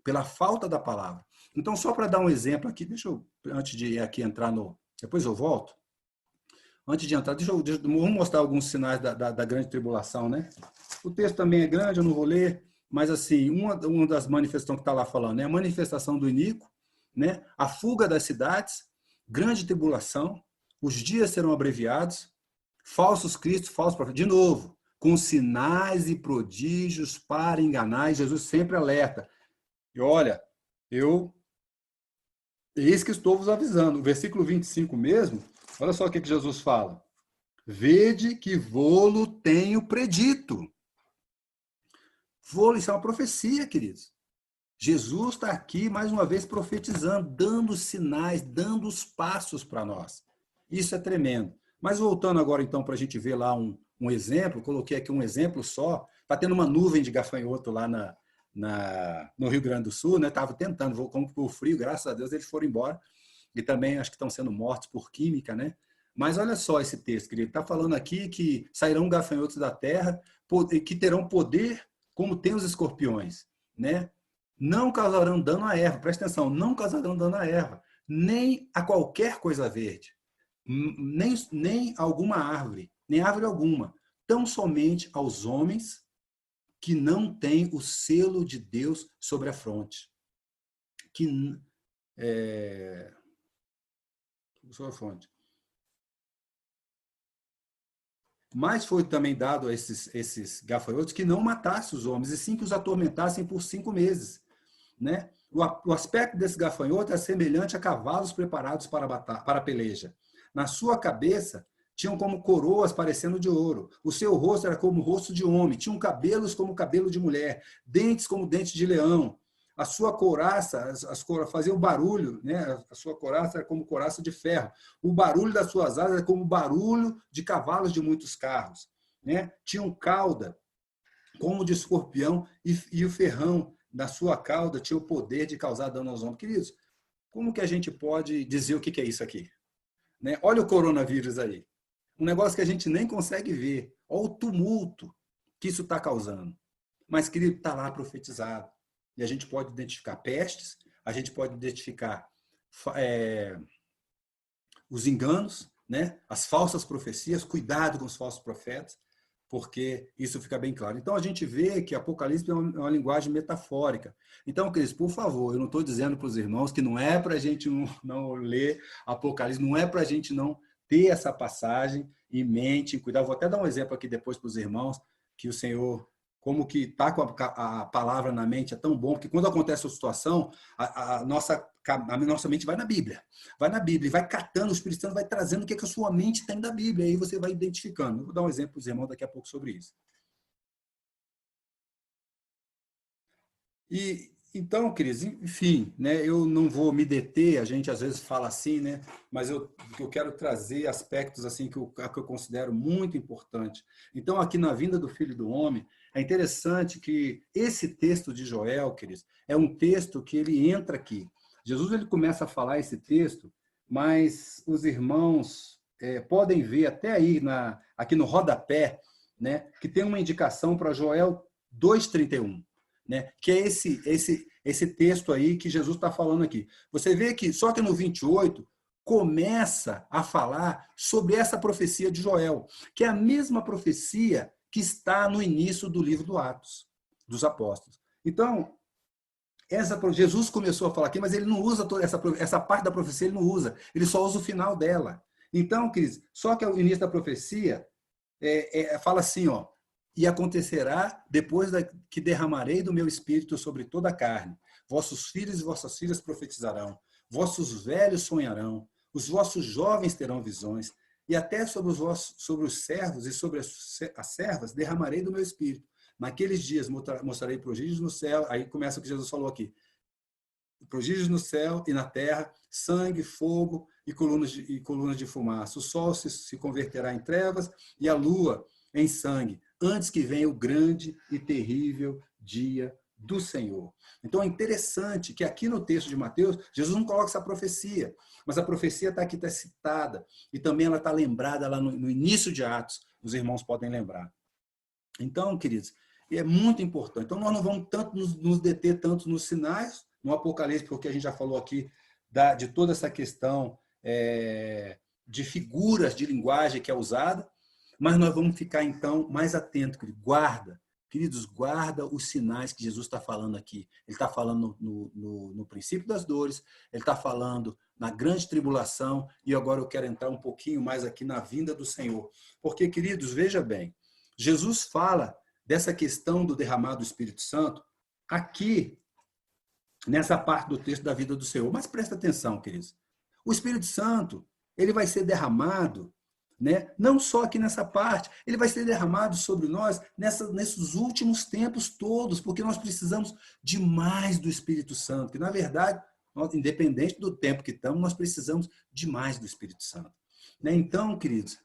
Pela falta da palavra. Então, só para dar um exemplo aqui, antes de aqui entrar no... Depois eu volto. Antes de entrar, vamos mostrar alguns sinais da grande tribulação, né? O texto também é grande, eu não vou ler, mas assim, uma das manifestações que está lá falando é a manifestação do iníquo, né? A fuga das cidades, grande tribulação, os dias serão abreviados, falsos cristos, falsos profetas, de novo, com sinais e prodígios para enganar, e Jesus sempre alerta. E olha, eis que estou vos avisando, o versículo 25 mesmo, olha só o que Jesus fala. Vede que vô-lo tenho predito. Vô-lo, isso é uma profecia, queridos. Jesus está aqui, mais uma vez, profetizando, dando sinais, dando os passos para nós. Isso é tremendo. Mas voltando agora, então, para a gente ver lá um exemplo, coloquei aqui um exemplo só. Está tendo uma nuvem de gafanhoto lá no Rio Grande do Sul, né? Estava tentando, como por frio, graças a Deus, eles foram embora. E também acho que estão sendo mortos por química, né? Mas olha só esse texto, querido. Está falando aqui que sairão gafanhotos da terra, que terão poder como tem os escorpiões, né? Não causarão dano à erva, presta atenção, não causarão dano à erva, nem a qualquer coisa verde, nem alguma árvore, nem árvore alguma, tão somente aos homens que não têm o selo de Deus sobre a fronte. Sobre a fronte. Mas foi também dado a esses gafanhotos que não matassem os homens, e sim que os atormentassem por 5 meses. Né? O aspecto desse gafanhoto é semelhante a cavalos preparados para a peleja. Na sua cabeça, tinham como coroas parecendo de ouro. O seu rosto era como o rosto de homem. Tinham cabelos como cabelo de mulher. Dentes como dentes de leão. A sua couraça fazia um barulho, né? A sua couraça era como couraça de ferro. O barulho das suas asas era como o barulho de cavalos de muitos carros. Né? Tinham cauda como de escorpião e o ferrão da sua cauda tinha o poder de causar dano aos homens. Queridos, como que a gente pode dizer o que é isso aqui? Né? Olha o coronavírus aí. Um negócio que a gente nem consegue ver. Olha o tumulto que isso está causando. Mas, querido, está lá profetizado. E a gente pode identificar pestes, a gente pode identificar os enganos, né? As falsas profecias, cuidado com os falsos profetas, porque isso fica bem claro. Então, a gente vê que Apocalipse é uma linguagem metafórica. Então, Cris, por favor, eu não estou dizendo para os irmãos que não é para a gente não ler Apocalipse, não é para a gente não ter essa passagem em mente, em cuidar. Vou até dar um exemplo aqui depois para os irmãos, que o Senhor, como que está com a palavra na mente, é tão bom, que quando acontece a situação, a nossa mente vai na Bíblia, e vai catando, o Espírito Santo vai trazendo o que a sua mente tem da Bíblia, aí você vai identificando. Eu vou dar um exemplo para os irmãos daqui a pouco sobre isso. Então, Cris, enfim, né, eu não vou me deter, a gente às vezes fala assim, né, mas eu quero trazer aspectos assim que eu considero muito importante. Então, aqui na vinda do Filho do Homem, é interessante que esse texto de Joel, Cris, é um texto que ele entra aqui. Jesus ele começa a falar esse texto, mas os irmãos podem ver até aí, aqui no rodapé, né, que tem uma indicação para Joel 2,31. Né? Que é esse texto aí que Jesus está falando aqui. Você vê que, só que no 28, começa a falar sobre essa profecia de Joel, que é a mesma profecia que está no início do livro do Atos dos Apóstolos. Então, Jesus começou a falar aqui, mas ele não usa toda essa parte da profecia, ele não usa, ele só usa o final dela. Então, queridos, só que o início da profecia fala assim, ó, e acontecerá depois que derramarei do meu espírito sobre toda a carne. Vossos filhos e vossas filhas profetizarão, vossos velhos sonharão, os vossos jovens terão visões, e até sobre os servos e sobre as servas derramarei do meu espírito. Naqueles dias mostrarei prodígios no céu, aí começa o que Jesus falou aqui, prodígios no céu e na terra, sangue, fogo e colunas de fumaça. O sol se converterá em trevas e a lua em sangue, antes que venha o grande e terrível dia do Senhor. Então é interessante que aqui no texto de Mateus, Jesus não coloca essa profecia, mas a profecia está aqui, está citada, e também ela está lembrada lá no início de Atos, os irmãos podem lembrar. Então, queridos, é muito importante. Então nós não vamos tanto nos deter tanto nos sinais, no Apocalipse, porque a gente já falou aqui de toda essa questão de figuras de linguagem que é usada, mas nós vamos ficar, então, mais atentos. Queridos, guarda os sinais que Jesus está falando aqui. Ele está falando no princípio das dores, ele está falando na grande tribulação, e agora eu quero entrar um pouquinho mais aqui na vinda do Senhor. Porque, queridos, veja bem, Jesus fala dessa questão do derramado do Espírito Santo aqui, nessa parte do texto da vida do Senhor. Mas presta atenção, queridos. O Espírito Santo, ele vai ser derramado, né? Não só aqui nessa parte, ele vai ser derramado sobre nós nesses últimos tempos todos, porque nós precisamos de mais do Espírito Santo. Que, na verdade, independente do tempo que estamos, nós precisamos de mais do Espírito Santo. Né? Então, queridos,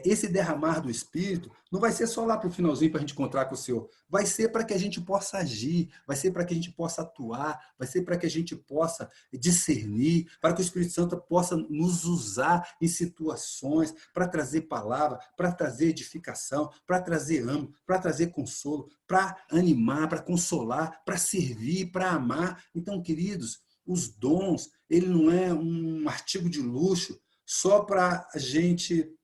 esse derramar do Espírito não vai ser só lá para o finalzinho para a gente encontrar com o Senhor. Vai ser para que a gente possa agir, vai ser para que a gente possa atuar, vai ser para que a gente possa discernir, para que o Espírito Santo possa nos usar em situações para trazer palavra, para trazer edificação, para trazer ânimo, para trazer consolo, para animar, para consolar, para servir, para amar. Então, queridos, os dons, ele não é um artigo de luxo só para a gente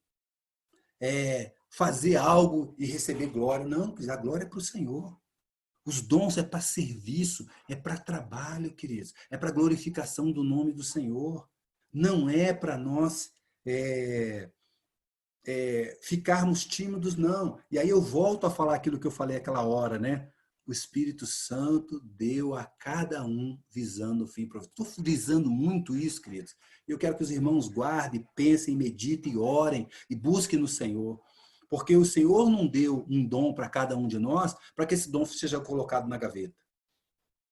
fazer algo e receber glória. Não, a glória é para o Senhor. Os dons é para serviço, é para trabalho, queridos. É para glorificação do nome do Senhor. Não é para nós ficarmos tímidos, não. E aí eu volto a falar aquilo que eu falei aquela hora, né? O Espírito Santo deu a cada um visando o fim profético. Estou visando muito isso, queridos. Eu quero que os irmãos guardem, pensem, meditem, e orem e busquem no Senhor. Porque o Senhor não deu um dom para cada um de nós para que esse dom seja colocado na gaveta.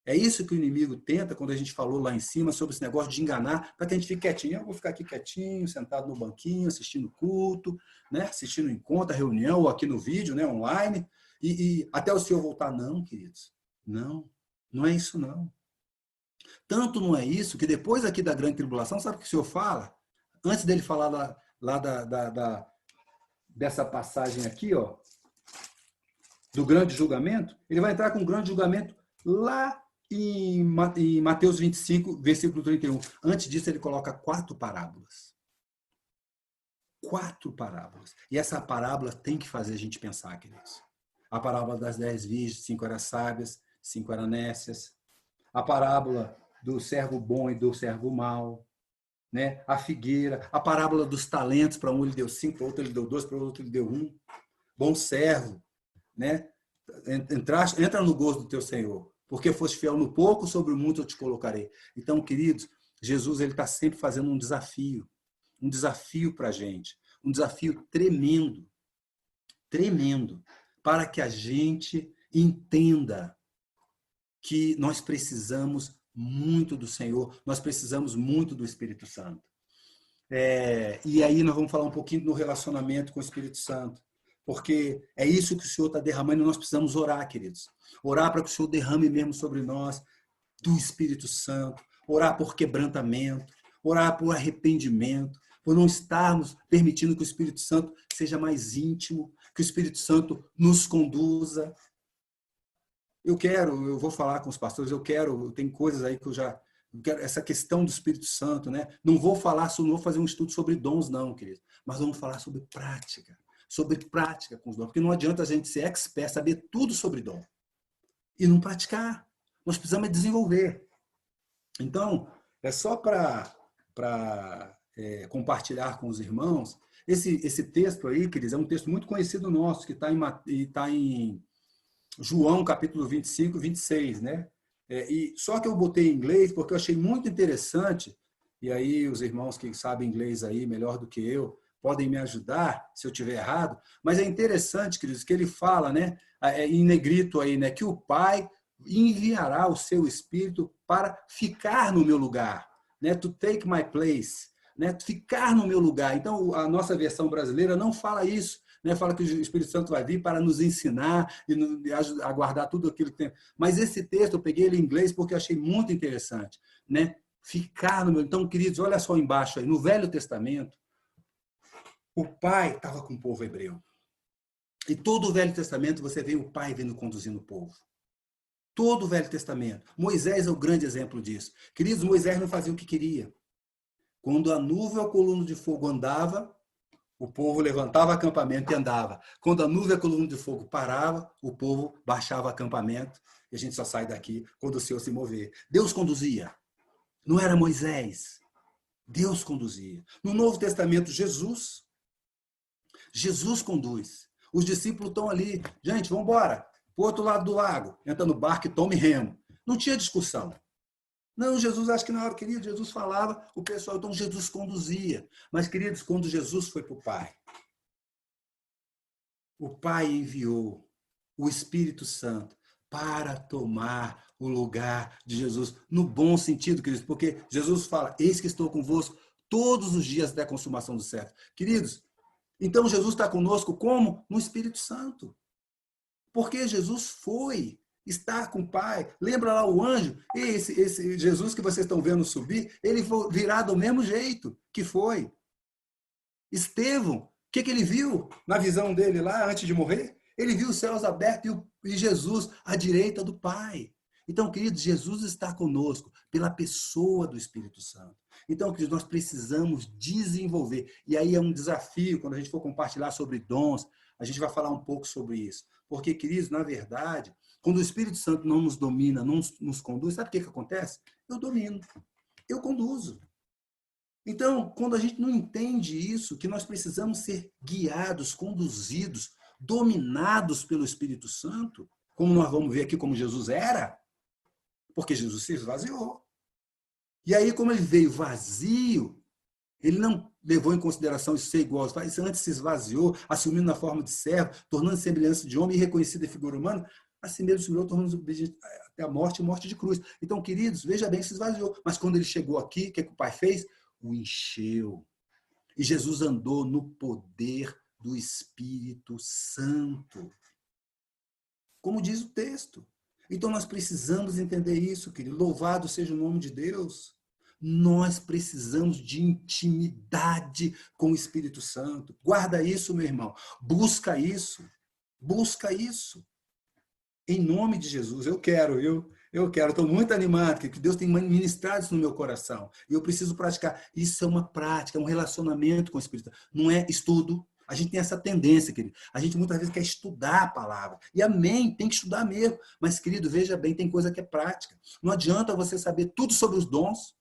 É isso que o inimigo tenta, quando a gente falou lá em cima sobre esse negócio de enganar, para que a gente fique quietinho. Eu vou ficar aqui quietinho, sentado no banquinho, assistindo culto, né? Assistindo encontro, reunião, ou aqui no vídeo, né? Online. E até o Senhor voltar. Não, queridos. Não. Não é isso, não. Tanto não é isso, que depois aqui da grande tribulação, sabe o que o Senhor fala? Antes dele falar dessa passagem aqui, ó, do grande julgamento, ele vai entrar com um grande julgamento lá em Mateus 25, versículo 31. Antes disso, ele coloca 4 parábolas. 4 parábolas. E essa parábola tem que fazer a gente pensar, queridos. A parábola das 10 virgens, 5 eram sábias, 5 eram nécias. A parábola do servo bom e do servo mau. Né? A figueira. A parábola dos talentos. Para um ele deu 5, para outro ele deu 2, para outro ele deu 1. Bom servo. Né? Entra no gozo do teu Senhor. Porque foste fiel no pouco, sobre o muito eu te colocarei. Então, queridos, Jesus está sempre fazendo um desafio para a gente. Um desafio tremendo. Tremendo. Para que a gente entenda que nós precisamos muito do Senhor, nós precisamos muito do Espírito Santo. E aí nós vamos falar um pouquinho do relacionamento com o Espírito Santo, porque é isso que o Senhor está derramando e nós precisamos orar, queridos. Orar para que o Senhor derrame mesmo sobre nós do Espírito Santo, orar por quebrantamento, orar por arrependimento, por não estarmos permitindo que o Espírito Santo seja mais íntimo, que o Espírito Santo nos conduza. Eu vou falar com os pastores, tem coisas aí que eu já essa questão do Espírito Santo, né? Não vou fazer um estudo sobre dons, não, querido, mas vamos falar sobre prática com os dons, porque não adianta a gente ser expert, saber tudo sobre dom e não praticar. Nós precisamos desenvolver. Então, é só para compartilhar com os irmãos, esse texto aí, queridos, é um texto muito conhecido nosso, que está em João, capítulo 25 e 26, né? Só que eu botei em inglês porque eu achei muito interessante, e aí os irmãos que sabem inglês aí melhor do que eu podem me ajudar se eu tiver errado, mas é interessante, queridos, que ele fala, né, em negrito aí, né, que o Pai enviará o seu Espírito para ficar no meu lugar, né, to take my place, né, ficar no meu lugar. Então, a nossa versão brasileira não fala isso, né, fala que o Espírito Santo vai vir para nos ensinar e a guardar tudo aquilo que tem. Mas esse texto, eu peguei ele em inglês porque eu achei muito interessante, né, ficar no meu... Então, queridos, olha só embaixo aí, no Velho Testamento, o Pai estava com o povo hebreu. E todo o Velho Testamento você vê o Pai vindo conduzindo o povo. Todo o Velho Testamento. Moisés é o grande exemplo disso. Queridos, Moisés não fazia o que queria. Quando a nuvem ou a coluna de fogo andava, o povo levantava acampamento e andava. Quando a nuvem ou a coluna de fogo parava, o povo baixava acampamento. E a gente só sai daqui quando o Senhor se mover. Deus conduzia. Não era Moisés. Deus conduzia. No Novo Testamento, Jesus conduz. Os discípulos estão ali. Gente, vamos embora. Para o outro lado do lago. Entra no barco e tome remo. Não tinha discussão. Não, Jesus, acho que na hora, querido, Jesus falava, o pessoal, então Jesus conduzia. Mas, queridos, quando Jesus foi para o Pai enviou o Espírito Santo para tomar o lugar de Jesus, no bom sentido, queridos, porque Jesus fala, eis que estou convosco todos os dias até a consumação do século. Queridos, então Jesus está conosco como? No Espírito Santo. Porque Jesus foi estar com o Pai. Lembra lá o anjo? Esse Jesus que vocês estão vendo subir, ele virá do mesmo jeito que foi. Estevão, o que ele viu na visão dele lá antes de morrer? Ele viu os céus abertos e Jesus à direita do Pai. Então, queridos, Jesus está conosco pela pessoa do Espírito Santo. Então, queridos, nós precisamos desenvolver. E aí é um desafio, quando a gente for compartilhar sobre dons, a gente vai falar um pouco sobre isso. Porque, queridos, na verdade, quando o Espírito Santo não nos domina, não nos conduz, sabe o que acontece? Eu domino, eu conduzo. Então, quando a gente não entende isso, que nós precisamos ser guiados, conduzidos, dominados pelo Espírito Santo, como nós vamos ver aqui como Jesus era, porque Jesus se esvaziou. E aí, como ele veio vazio, ele não levou em consideração isso ser igual aos pais, antes se esvaziou, assumindo a forma de servo, tornando semelhança de homem e reconhecida em figura humana, assim mesmo se humilhou, tornando-se obediente até a morte e morte de cruz. Então, queridos, veja bem, se esvaziou. Mas quando ele chegou aqui, o que o Pai fez? O encheu. E Jesus andou no poder do Espírito Santo. Como diz o texto. Então, nós precisamos entender isso, querido. Louvado seja o nome de Deus. Nós precisamos de intimidade com o Espírito Santo. Guarda isso, meu irmão. Busca isso. Busca isso. Em nome de Jesus. Eu quero. Estou muito animado, que Deus tem ministrado isso no meu coração. E eu preciso praticar. Isso é uma prática, é um relacionamento com o Espírito Santo. Não é estudo. A gente tem essa tendência, querido. A gente muitas vezes quer estudar a palavra. E amém, tem que estudar mesmo. Mas, querido, veja bem, tem coisa que é prática. Não adianta você saber tudo sobre os dons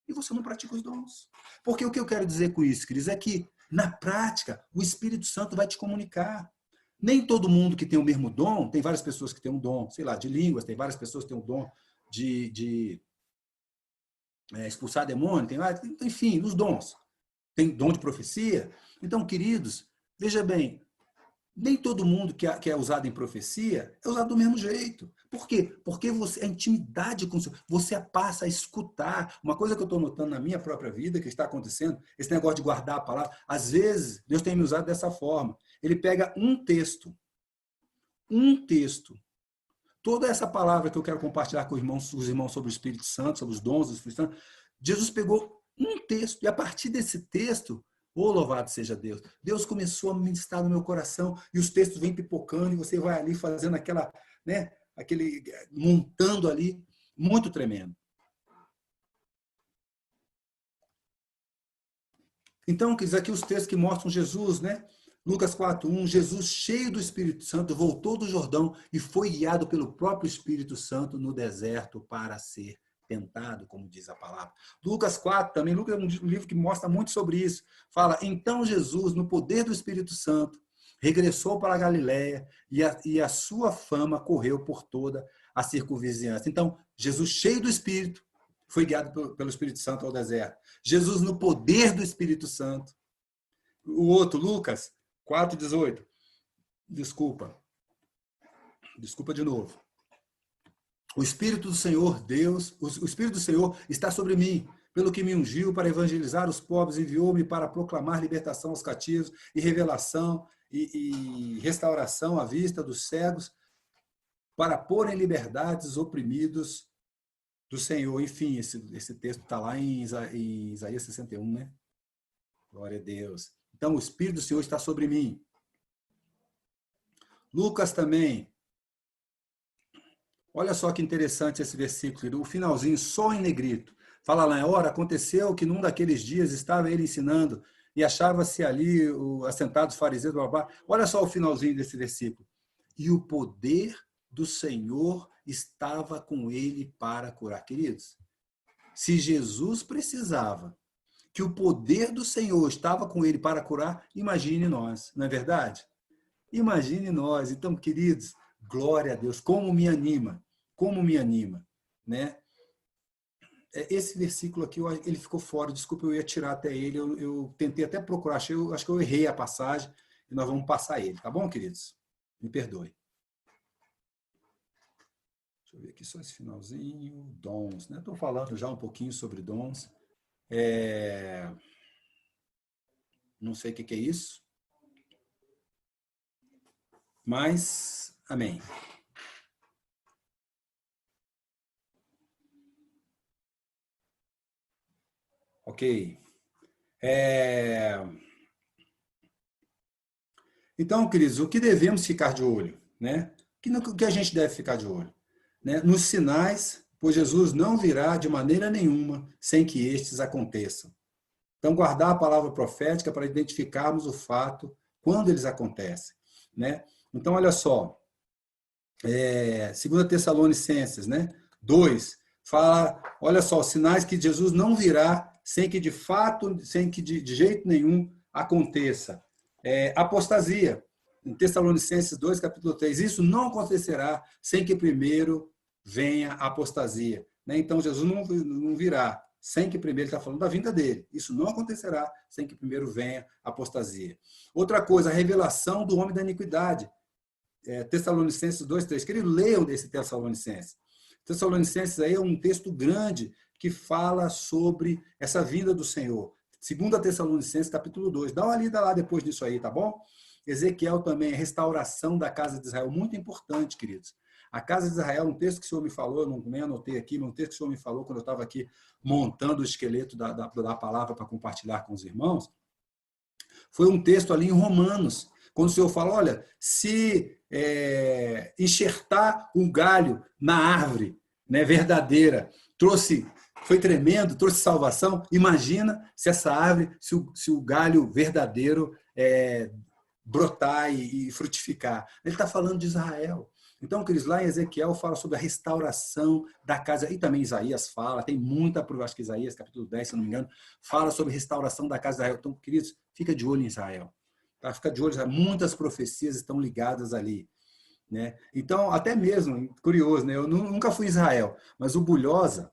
e você não pratica os dons. Porque o que eu quero dizer com isso, queridos, é que, na prática, o Espírito Santo vai te comunicar. Nem todo mundo que tem o mesmo dom, tem várias pessoas que têm um dom, sei lá, de línguas, tem várias pessoas que têm um dom de expulsar demônio, enfim, nos dons. Tem dom de profecia. Então, queridos, veja bem, nem todo mundo que é usado em profecia é usado do mesmo jeito. Por quê? Porque a intimidade com o Senhor, você passa a escutar. Uma coisa que eu estou notando na minha própria vida, que está acontecendo, esse negócio de guardar a palavra, às vezes, Deus tem me usado dessa forma. Ele pega um texto, toda essa palavra que eu quero compartilhar com os irmãos sobre o Espírito Santo, sobre os dons do Espírito Santo, Jesus pegou um texto, e a partir desse texto, louvado seja Deus, Deus começou a ministrar no meu coração, e os textos vêm pipocando, e você vai ali fazendo montando ali, muito tremendo. Então, quer dizer, aqui os textos que mostram Jesus, né? Lucas 4:1, Jesus, cheio do Espírito Santo, voltou do Jordão e foi guiado pelo próprio Espírito Santo no deserto para ser tentado, como diz a palavra. Lucas 4 também, Lucas é um livro que mostra muito sobre isso. Fala, então Jesus, no poder do Espírito Santo, regressou para a Galiléia e a sua fama correu por toda a circunvizinhança. Então, Jesus, cheio do Espírito, foi guiado pelo Espírito Santo ao deserto. Jesus, no poder do Espírito Santo. O outro, Lucas 4:18. Desculpa de novo. O Espírito do Senhor, Deus, o Espírito do Senhor está sobre mim, pelo que me ungiu para evangelizar os pobres, enviou-me para proclamar libertação aos cativos e revelação e restauração à vista dos cegos, para pôr em liberdade os oprimidos do Senhor. Enfim, esse texto está lá em Isaías 61, né? Glória a Deus. Então, o Espírito do Senhor está sobre mim. Lucas também. Olha só que interessante esse versículo, o finalzinho, só em negrito. Fala lá, ora, aconteceu que num daqueles dias estava ele ensinando e achava-se ali assentados fariseus, blá, blá. Olha só o finalzinho desse versículo. E o poder do Senhor estava com ele para curar. Queridos, se Jesus precisava que o poder do Senhor estava com ele para curar, imagine nós, não é verdade? Imagine nós. Então, queridos, glória a Deus, como me anima, né? Esse versículo aqui, ele ficou fora, desculpa, eu ia tirar até ele, eu tentei até procurar, acho que eu errei a passagem, e nós vamos passar ele, tá bom, queridos? Me perdoe. Deixa eu ver aqui só esse finalzinho, dons, né? Estou falando já um pouquinho sobre dons. Não sei o que é isso, mas, amém. Ok. Então, queridos, o que devemos ficar de olho? Né? O que a gente deve ficar de olho? Né? Nos sinais, pois Jesus não virá de maneira nenhuma sem que estes aconteçam. Então, guardar a palavra profética para identificarmos o fato quando eles acontecem. Né? Então, olha só, 2 Tessalonicenses, né? 2, fala, olha só, sinais que Jesus não virá sem que de fato, sem que de jeito nenhum aconteça. Apostasia, em Tessalonicenses 2, capítulo 3, isso não acontecerá sem que primeiro venha a apostasia. Né? Então, Jesus não virá sem que primeiro, ele está falando da vinda dele. Isso não acontecerá sem que primeiro venha a apostasia. Outra coisa, a revelação do homem da iniquidade. Tessalonicenses 2:3. Querido, leiam desse Tessalonicenses. Tessalonicenses aí é um texto grande que fala sobre essa vinda do Senhor. 2 Tessalonicenses, capítulo 2. Dá uma lida lá depois disso aí, tá bom? Ezequiel também, a restauração da casa de Israel. Muito importante, queridos. A casa de Israel, um texto que o Senhor me falou, eu não anotei aqui, mas um texto que o Senhor me falou quando eu estava aqui montando o esqueleto da palavra para compartilhar com os irmãos, foi um texto ali em Romanos, quando o Senhor fala, olha, se enxertar um galho na árvore, né, verdadeira, foi tremendo, trouxe salvação, imagina se essa árvore, se o galho verdadeiro brotar e frutificar. Ele está falando de Israel. Então, queridos, lá em Ezequiel fala sobre a restauração da casa, e também Isaías fala, tem muita prova, acho que Isaías, capítulo 10, se não me engano, fala sobre a restauração da casa de Israel. Então, queridos, fica de olho em Israel. Tá? Fica de olho, muitas profecias estão ligadas ali. Né? Então, até mesmo, curioso, né? Eu nunca fui em Israel, mas o Bulhosa,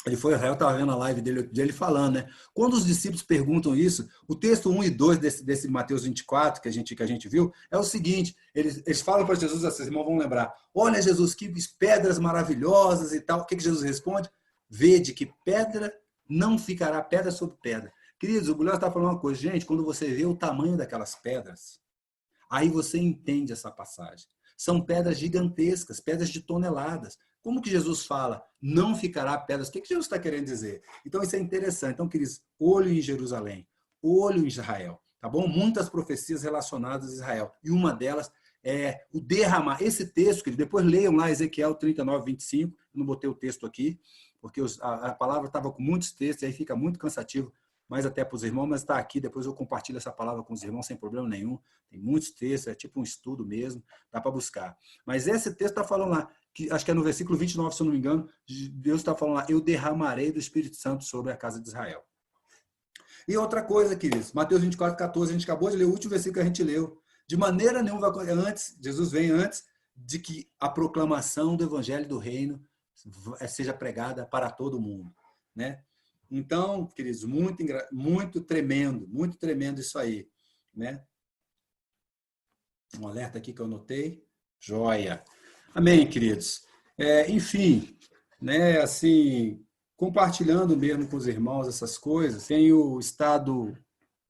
ele foi a Israel, estava vendo a live dele falando, né? Quando os discípulos perguntam isso, o texto 1 e 2 desse Mateus 24, que a gente viu, é o seguinte, eles falam para Jesus, esses irmãos vão lembrar, olha Jesus, que pedras maravilhosas e tal. O que Jesus responde? Vede que pedra não ficará pedra sobre pedra. Queridos, o Bulhosa está falando uma coisa, gente, quando você vê o tamanho daquelas pedras, aí você entende essa passagem. São pedras gigantescas, pedras de toneladas. Como que Jesus fala? Não ficará pedras. O que Jesus está querendo dizer? Então, isso é interessante. Então, queridos, olho em Jerusalém, olho em Israel, tá bom? Muitas profecias relacionadas a Israel. E uma delas é o derramar. Esse texto, queridos, depois leiam lá Ezequiel 39, 25. Eu não botei o texto aqui, porque a palavra estava com muitos textos, e aí fica muito cansativo mais até para os irmãos, mas está aqui, depois eu compartilho essa palavra com os irmãos sem problema nenhum. Tem muitos textos, é tipo um estudo mesmo, dá para buscar. Mas esse texto está falando lá, que acho que é no versículo 29, se eu não me engano, Deus está falando lá, eu derramarei do Espírito Santo sobre a casa de Israel. E outra coisa, queridos, Mateus 24, 14, a gente acabou de ler o último versículo que a gente leu. De maneira nenhuma vai acontecer antes, Jesus vem antes de que a proclamação do evangelho do reino seja pregada para todo mundo, né? Então, queridos, muito tremendo isso aí, né? Um alerta aqui que eu notei. Joia. Amém, queridos. Enfim, né, assim, compartilhando mesmo com os irmãos essas coisas, tenho estado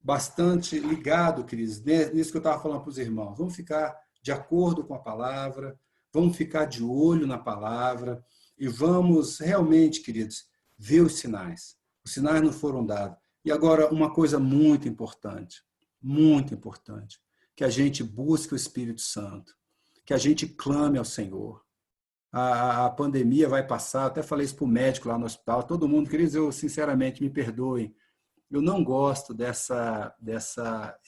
bastante ligado, queridos, nisso que eu estava falando para os irmãos. Vamos ficar de acordo com a palavra, vamos ficar de olho na palavra e vamos realmente, queridos, ver os sinais. Os sinais não foram dados. E agora, uma coisa muito importante, que a gente busque o Espírito Santo, que a gente clame ao Senhor. A pandemia vai passar, até falei isso para o médico lá no hospital, todo mundo, queridos, eu sinceramente, me perdoem, eu não gosto dessa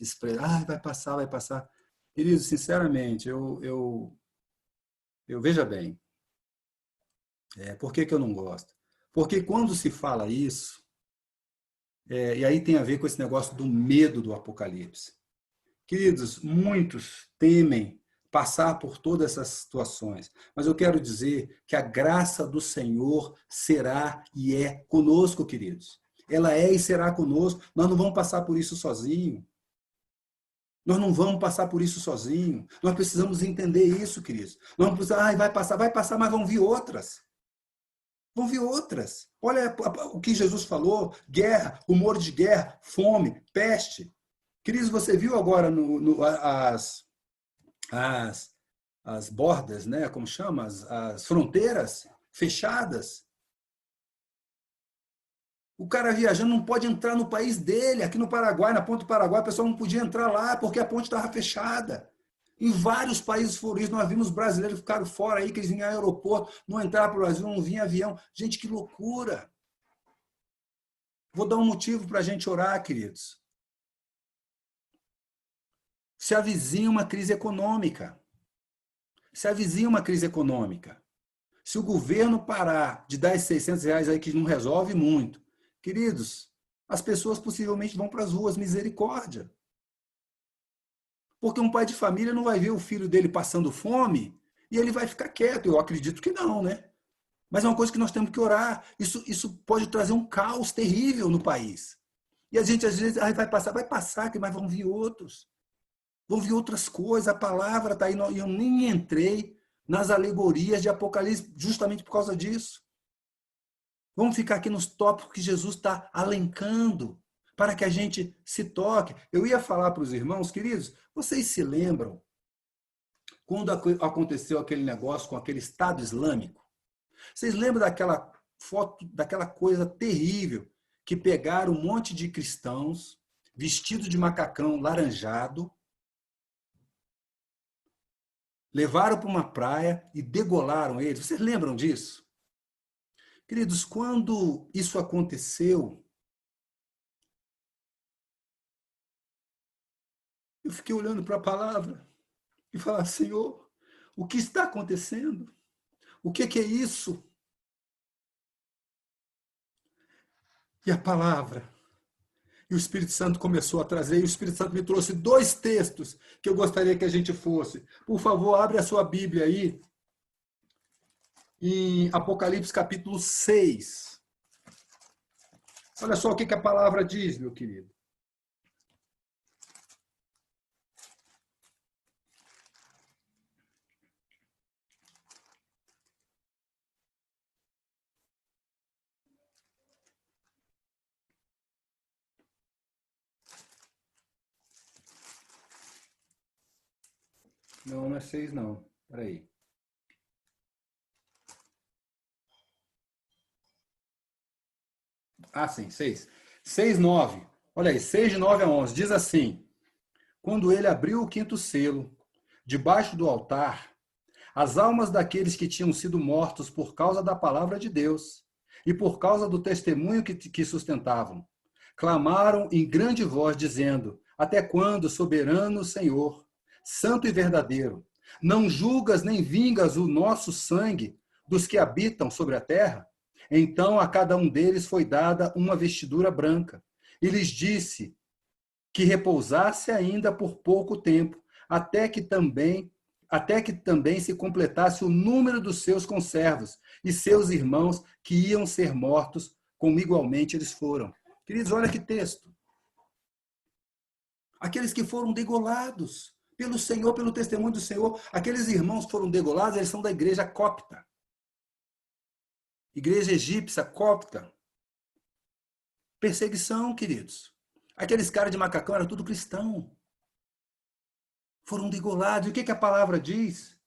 expressão, vai passar, vai passar. Queridos, sinceramente, eu veja bem, por que eu não gosto? Porque quando se fala isso, e aí tem a ver com esse negócio do medo do Apocalipse. Queridos, muitos temem passar por todas essas situações, mas eu quero dizer que a graça do Senhor será e é conosco, queridos. Ela é e será conosco. Nós não vamos passar por isso sozinho. Nós não vamos passar por isso sozinho. Nós precisamos entender isso, queridos. Nós não precisamos, vai passar, mas vão vir outras. Vão vir outras. Olha o que Jesus falou: guerra, rumor de guerra, fome, peste. Queridos, você viu agora as bordas, né? Como chama? As fronteiras fechadas. O cara viajando não pode entrar no país dele. Aqui no Paraguai, na ponte do Paraguai, o pessoal não podia entrar lá porque a ponte estava fechada. Em vários países foram isso. Nós vimos brasileiros que ficaram fora aí, que eles vinham ao aeroporto, não entraram para o Brasil, não vinha avião. Gente, que loucura! Vou dar um motivo para a gente orar, queridos. Se avizinha uma crise econômica. Se avizinha uma crise econômica. Se o governo parar de dar esses R$600 aí, que não resolve muito, queridos, as pessoas possivelmente vão para as ruas, misericórdia. Porque um pai de família não vai ver o filho dele passando fome e ele vai ficar quieto. Eu acredito que não, né? Mas é uma coisa que nós temos que orar. Isso pode trazer um caos terrível no país. E a gente, às vezes, vai passar, mas vão vir outros. Vão vir outras coisas. A palavra está aí. Eu nem entrei nas alegorias de Apocalipse justamente por causa disso. Vamos ficar aqui nos tópicos que Jesus está alencando para que a gente se toque. Eu ia falar para os irmãos, queridos, vocês se lembram quando aconteceu aquele negócio com aquele Estado Islâmico? Vocês lembram daquela foto, daquela coisa terrível que pegaram um monte de cristãos vestidos de macacão laranjado, levaram para uma praia e degolaram eles? Vocês lembram disso? Queridos, quando isso aconteceu, eu fiquei olhando para a palavra e falava: Senhor, o que está acontecendo? O que é isso? E a palavra, e o Espírito Santo começou a trazer, e o Espírito Santo me trouxe 2 textos que eu gostaria que a gente fosse. Por favor, abre a sua Bíblia aí, em Apocalipse capítulo 6. Olha só o que a palavra diz, meu querido. Não, não é 6, não. Espera aí. Sim, 6. 6, 9. Olha aí, 6 de 9 a 11. Diz assim: quando ele abriu o 5º selo, debaixo do altar, as almas daqueles que tinham sido mortos por causa da palavra de Deus e por causa do testemunho que sustentavam, clamaram em grande voz, dizendo: até quando, soberano Senhor, santo e verdadeiro, não julgas nem vingas o nosso sangue dos que habitam sobre a terra? Então a cada um deles foi dada uma vestidura branca, e lhes disse que repousasse ainda por pouco tempo, até que também se completasse o número dos seus conservos e seus irmãos que iam ser mortos, como igualmente eles foram. Queridos, olha que texto. Aqueles que foram degolados pelo Senhor, pelo testemunho do Senhor, aqueles irmãos que foram degolados, eles são da igreja copta. Igreja egípcia copta. Perseguição, queridos. Aqueles caras de macacão eram tudo cristão. Foram degolados. E o que a palavra diz?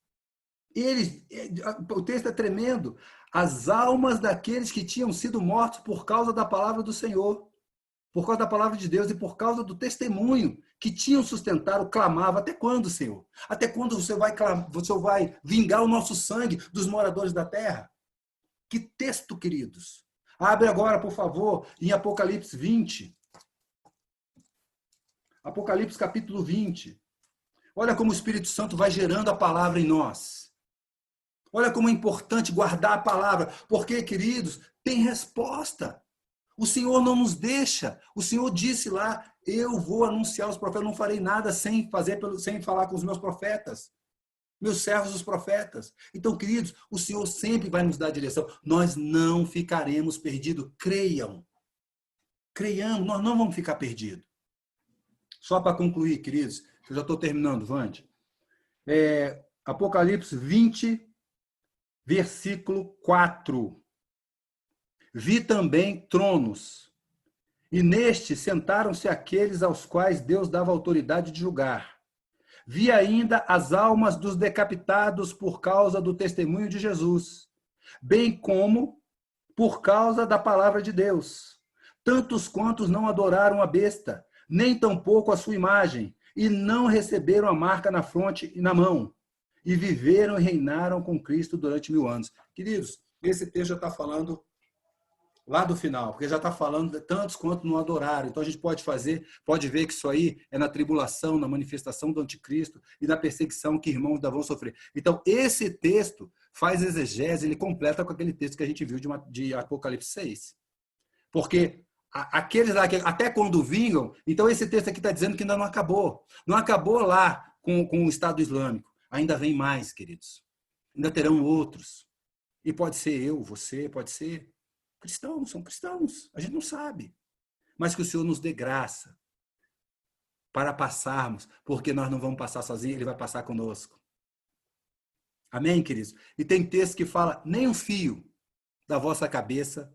O texto é tremendo. As almas daqueles que tinham sido mortos por causa da palavra do Senhor, por causa da palavra de Deus e por causa do testemunho que tinham sustentado, clamavam: até quando, Senhor? Até quando você vai vingar o nosso sangue dos moradores da terra? Que texto, queridos. Abre agora, por favor, em Apocalipse 20. Apocalipse capítulo 20. Olha como o Espírito Santo vai gerando a palavra em nós. Olha como é importante guardar a palavra, porque, queridos, tem resposta. O Senhor não nos deixa. O Senhor disse lá: eu vou anunciar os profetas, eu não farei nada sem falar com os meus profetas, meus servos os profetas. Então, queridos, o Senhor sempre vai nos dar direção. Nós não ficaremos perdidos. Creiam. Creiamos, nós não vamos ficar perdidos. Só para concluir, queridos, eu já estou terminando, Vande. Apocalipse 20, versículo 4. Vi também tronos, e nestes sentaram-se aqueles aos quais Deus dava autoridade de julgar. Vi ainda as almas dos decapitados por causa do testemunho de Jesus, bem como por causa da palavra de Deus. Tantos quantos não adoraram a besta, nem tampouco a sua imagem, e não receberam a marca na fronte e na mão, e viveram e reinaram com Cristo durante 1000 anos. Queridos, esse texto já está falando lá do final, porque já está falando de tantos quanto não adoraram. Então a gente pode ver que isso aí é na tribulação, na manifestação do anticristo e na perseguição que irmãos vão sofrer. Então esse texto faz exegese, ele completa com aquele texto que a gente viu de Apocalipse 6. Porque aqueles lá, até quando vingam, então esse texto aqui está dizendo que ainda não acabou. Não acabou lá com o Estado Islâmico. Ainda vem mais, queridos. Ainda terão outros. E pode ser eu, você, pode ser cristãos, são cristãos. A gente não sabe. Mas que o Senhor nos dê graça para passarmos, porque nós não vamos passar sozinhos, Ele vai passar conosco. Amém, queridos? E tem texto que fala: nem um fio da vossa cabeça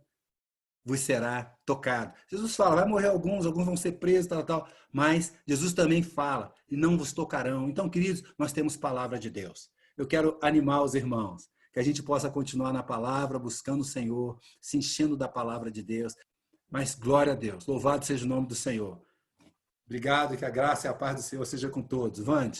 vos será tocado. Jesus fala: vai morrer alguns vão ser presos, tal. Mas Jesus também fala: e não vos tocarão. Então, queridos, nós temos palavra de Deus. Eu quero animar os irmãos, que a gente possa continuar na palavra, buscando o Senhor, se enchendo da palavra de Deus. Mas glória a Deus, louvado seja o nome do Senhor. Obrigado, que a graça e a paz do Senhor seja com todos. Vande.